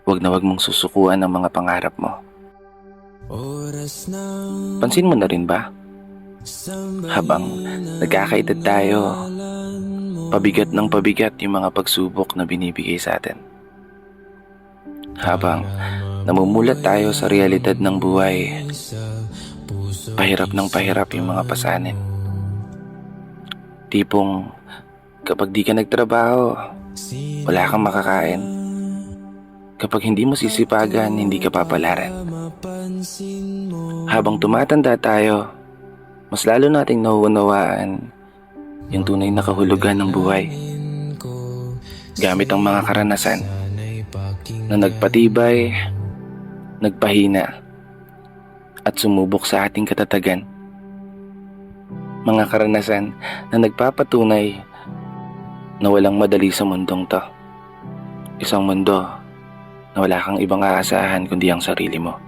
Huwag na huwag mong susukuan ang mga pangarap mo. Pansin mo na rin ba? Habang nagkakaedad tayo, pabigat ng pabigat yung mga pagsubok na binibigay sa atin. Habang namumulat tayo sa realidad ng buhay, pahirap ng pahirap yung mga pasanin. Tipong kapag di ka nagtrabaho, wala kang makakain. Kapag hindi mo sisipagan, hindi ka papalaran. Habang tumatanda tayo, mas lalo nating nauunawaan yung tunay na kahulugan ng buhay. Gamit ang mga karanasan na nagpatibay, nagpahina, at sumubok sa ating katatagan. Mga karanasan na nagpapatunay na walang madali sa mundong to. Isang mundo na wala kang ibang aasahan kundi ang sarili mo.